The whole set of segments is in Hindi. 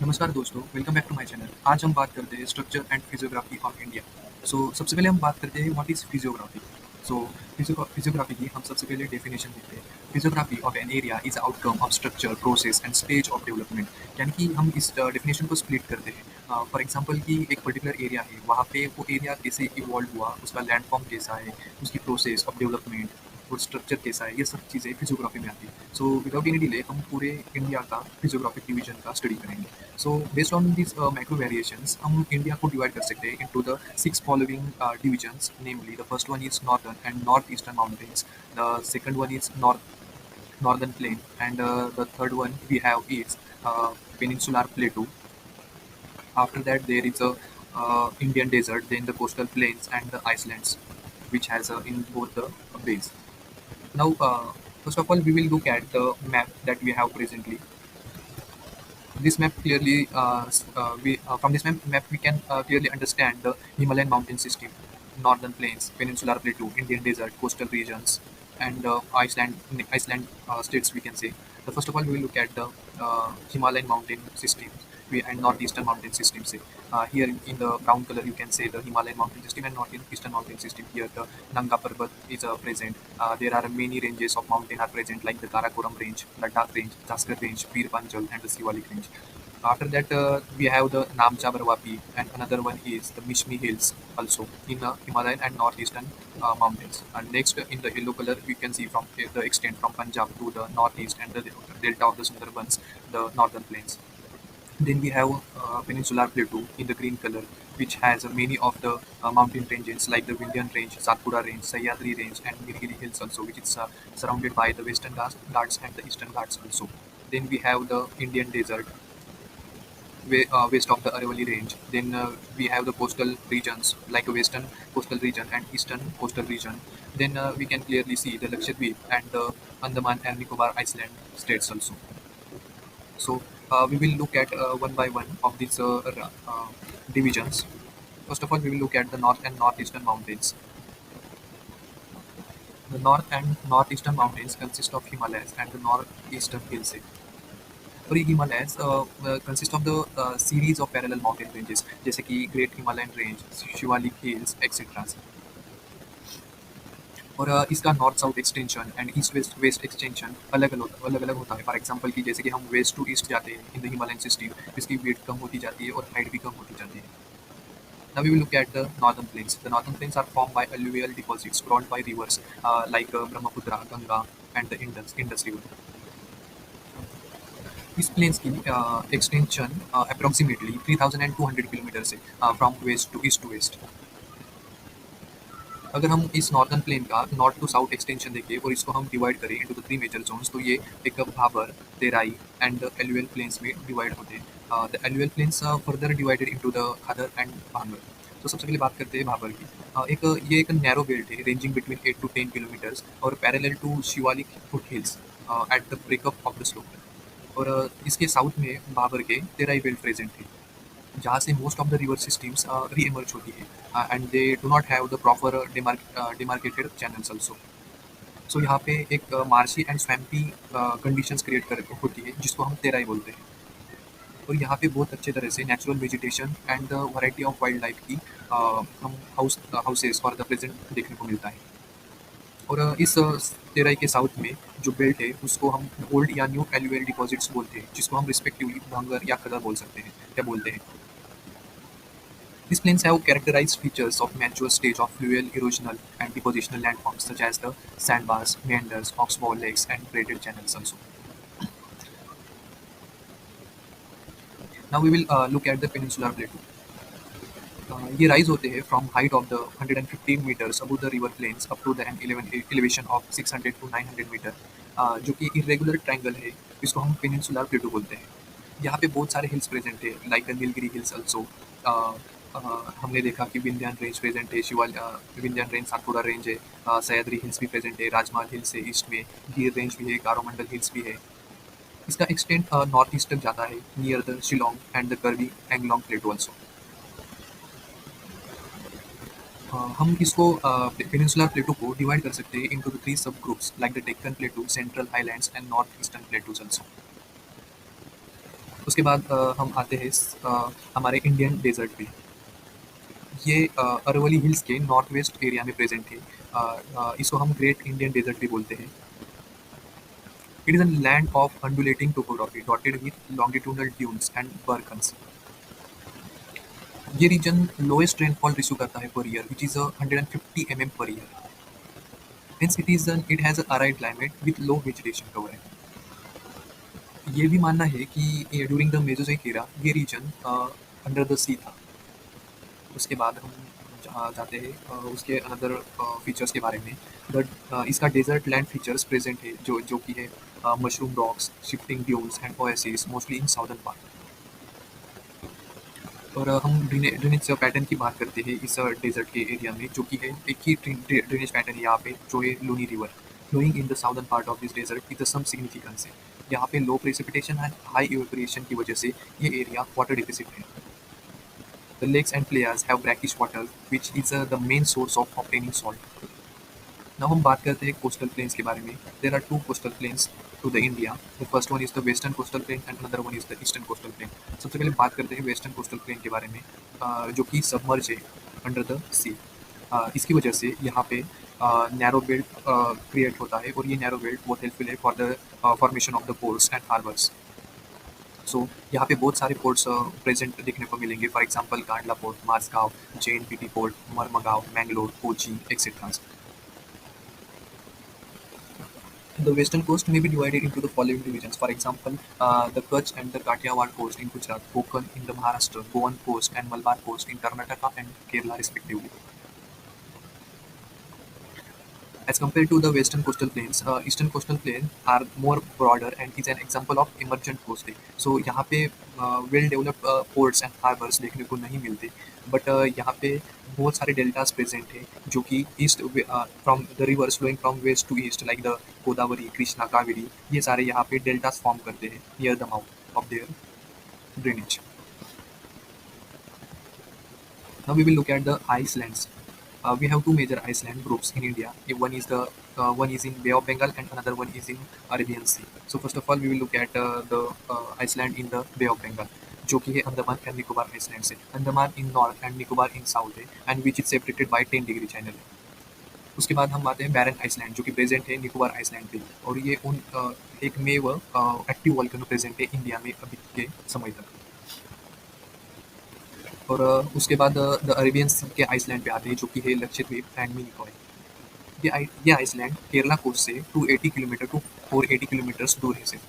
नमस्कार दोस्तों, welcome back to my channel. आज हम बात करते हैं structure and physiography of India. सबसे पहले हम बात करते हैं what is physiography. So physiography की हम सबसे पहले डेफिनेशन देखते हैं। Physiography of an area is outcome of structure, process and stage of development. यानी कि हम इस डेफिनेशन को स्प्लिट करते हैं। फॉर एग्जांपल कि एक पर्टिकुलर एरिया है, वहाँ पे वो एरिया कैसे इवॉल्व हुआ, उसका लैंडफॉर्म कैसा है, उसकी प्रोसेस ऑफ डेवलपमेंट और स्ट्रक्चर कैसा है, ये सब चीज़ें फिजियोग्राफी में आती है। सो विदाउट एनी डिले हम पूरे इंडिया का फिजियोग्राफिक डिवीजन का स्टडी करेंगे। So based on these macro variations, हम इंडिया को डिवाइड कर सकते हैं into the six following divisions. Namely, the first one is northern and northeastern mountains. The second one is northern plain, and the third one we have is peninsular plateau. After that, there is a Indian desert, then the coastal plains and the islands, which has in both the bays. Now, first of all, we will look at the map that we have presently. This map clearly, from this map we can clearly understand the Himalayan mountain system, northern plains, peninsular plateau, Indian desert, coastal regions, and Iceland states we can say. The first of all, we will look at the Himalayan mountain system and northeastern mountain system. Say here in the brown color, you can say the Himalayan mountain system and northeastern mountain system. Here the Nanga Parbat is present. There are many ranges of mountain are present like the Karakoram range, Ladakh range, Jaskar range, Pir Panjal, and the Sivalik range. After that, we have the Namcha Barwapi, and another one is the Mishmi Hills, also in the Himalayan and northeastern mountains. And next, in the yellow color, we can see from the extent from Punjab to the northeast and the delta of the Sundarbans, the northern plains. Then we have peninsular plateau in the green color, which has many of the mountain ranges like the Vindhyan range, Satpura range, Sahyadri range, and Nilgiri hills also, which is surrounded by the western Ghats and the eastern Ghats also. Then we have the Indian desert, west of the Aravalli range. Then we have the coastal regions like a western coastal region and eastern coastal region. Then we can clearly see the Lakshadweep and the Andaman and Nicobar Island states also. So we will look at one by one of these divisions. First of all, we will look at the north and northeastern mountains. The north and northeastern mountains consist of Himalayas and the northeastern hills. और ये Himalayas consist of the series of parallel mountain ranges जैसे कि great Himalayan range, Shivalik hills etcetera. और इसका north south extension and east west west extension अलग अलग होता है। फॉर एग्जांपल कि जैसे कि हम वेस्ट टू ईस्ट जाते हैं इन द हिमालयन सिस्टम, इसकी वेट कम होती जाती है और हाइट भी कम होती जाती है। Now we will look at the northern plains. The northern plains are formed by alluvial deposits brought by rivers like Brahmaputra, Ganga, and the Indus River. इस प्लेन्स की एक्सटेंशन अप्रोक्सीमेटली 3,200 किलोमीटर से फ्रॉम वेस्ट टू वेस्ट। अगर हम इस नॉर्दर्न प्लेन का नॉर्थ टू साउथ एक्सटेंशन देखें और इसको हम डिवाइड करें into the three major zones, तो ये एक Bhabar, Terai and the alluvial plains में डिवाइड होते हैं। The alluvial plains further divided into the Khadar and Bhangar. तो सबसे पहले बात करते हैं भाबर की। ये एक नैरो बेल्ट है रेंजिंग बिटवीन 8 to 10 किलोमीटर्स और parallel to Shivalik foothills at the breakup of the slope. और इसके साउथ में भाबर के तेराई बेल्ट प्रेजेंट है जहाँ से most of the river systems re emerge होती है and they do not have the proper demarcated channels also. So यहाँ पे एक marshy and swampy conditions create कर होती है जिसको हम तेराई बोलते हैं। और यहाँ पे बहुत अच्छे तरह से natural vegetation and the variety of wild life की हम हाउसेस फॉर द प्रेजेंट देखने को मिलता है। और इस तेराई के साउथ में जो बेल्ट है उसको हम ओल्ड या न्यू एलुवियल डिपॉजिट्स बोलते हैं, जिसको हम रिस्पेक्टिवली भांगर या खदर बोल सकते हैं, क्या बोलते हैं। These plains have characterized features of mature stage of fluvial, erosional, and depositional landforms such as the sandbars, meanders, oxbow lakes, and braided channels also. Now we will look at the peninsular plateau. ये राइज होते हैं from height of the 115 metres above the river plains up to the elevation of 600 to 900 metre, जो कि इरेगुलर ट्रायंगल है, इसको हम पेनिनसुलर प्लेटो बोलते हैं। यहाँ पे बहुत सारे हिल्स प्रेजेंट है लाइक नीलगिरी हिल्स ऑल्सो। हमने देखा कि विंध्यान रेंज प्रेजेंट है, विंध्यान रेंज सातपुरा रेंज है, सह्याद्री हिल्स भी प्रेजेंट है, राजमाल हिल्स है ईस्ट में, गिर रेंज भी है, गारोमंडल हिल्स भी है। इसका एक्सटेंट नॉर्थ ईस्ट तक जाता है near the Shillong and the Karbi Anglong plateau also. हम इसको पेनिनसुलर प्लेटो को डिवाइड कर सकते हैं into the three sub groups like the Deccan plateau, central highlands and north eastern plateaus also. उसके बाद हम आते हैं हमारे इंडियन डेजर्ट पे। ये अरवली हिल्स के नॉर्थ वेस्ट एरिया में प्रेजेंट है। इसको हम ग्रेट इंडियन डेजर्ट भी बोलते हैं। It is a land of undulating topography dotted with longitudinal dunes and burkens. ये रीजन लोएस्ट रेनफॉल रिसीव करता है per year which is 150 mm per year. Hence it has a arid climate with low vegetation cover. ये भी मानना है कि ड्यूरिंग द मेसोजोइक एरा ये रीजन अंडर द सी था। उसके बाद हम जाते हैं उसके अनदर फीचर्स के बारे में। इसका डेजर्ट लैंड फीचर्स प्रेजेंट है जो कि है mushroom rocks, shifting dunes and oasis mostly in southern part. और हम ड्रेनेज पैटर्न की बात करते हैं इस डेजर्ट के एरिया में, जो कि है एक ही ड्रेनेज पैटर्न है यहाँ पे, जो है Luni river flowing in the southern part of this desert with some significance है। यहाँ पे low precipitation and high evaporation की वजह से ये एरिया वाटर डिफिसिट है। The lakes and playas have brackish water which is the main source of obtaining salt. Now हम बात करते हैं कोस्टल प्लेन्स के बारे में। There are two coastal plains to the India. The first one is the western coastal plain and another one is the eastern coastal plain. सबसे पहले बात करते हैं वेस्टर्न कोस्टल प्लेन के बारे में, जो कि सबमर्ज है अंडर द सी। इसकी वजह से यहाँ पे नैरो बेल्ट क्रिएट होता है और ये नैरो बेल्ट बहुत हेल्पफुल है for the formation of the ports and harbours. So यहाँ पे बहुत सारे पोर्ट्स प्रेजेंट देखने को मिलेंगे, for example Kandla port, Mazagaon, JNPT port, Mormugao, Mangalore, Kochi etcetera. The western coast may be divided into the following divisions. For example, the Kutch and the Kathiawar coast in Gujarat, Konkan in the Maharashtra, Goan coast and Malabar coast in Karnataka and Kerala respectively. As compared to the western coastal plains, eastern coastal plains are more broader and is an example of emergent coasting. So यहाँ पे well developed ports and harbors देखने को नहीं मिलते, but यहाँ पे बहुत सारे डेल्टास प्रेजेंट हैं जो कि east from the rivers flowing from west to east like the Godavari, Krishna, Kaveri, ये सारे यहाँ पे डेल्टास फॉर्म करते हैं near the mouth of their drainage. Now we will look at the icelands. We have two major island groups in India. One is in Bay of Bengal and another one is in Arabian Sea. So first of all, we will look at the Iceland in the Bay of Bengal, जो कि है अंडमान एंड निकोबार आइसलैंड से। Andaman in north and Nicobar in south है and which is separated by 10 degree channel है। उसके बाद हम आते हैं बैरन आइसलैंड, जो कि प्रेजेंट है निकोबार आइसलैंड पे, और ये एक में वो एक्टिव वॉल्केनो प्रेजेंट है इंडिया में अभी के समय तक। और उसके बाद द अरेबियन सी के आइसलैंड पे आते हैं, जो कि है लक्षद्वीप एंड मिनिकॉय। ये आइसलैंड केरला कोस्ट से 280 किलोमीटर टू 480 किलोमीटर दूर है सिर्फ,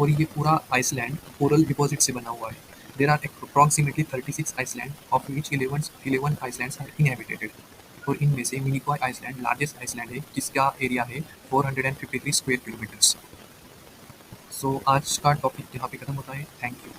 और ये पूरा आइसलैंड कोरल डिपॉजिट से बना हुआ है। There are approximately 36 island of which 11 islands are inhabited, और इनमें से मिनिकॉय आइसलैंड लार्जेस्ट आइसलैंड है जिसका एरिया है 453 स्क्वायर किलोमीटर्स। सो आज का टॉपिक यहाँ पे खत्म होता है। Thank you.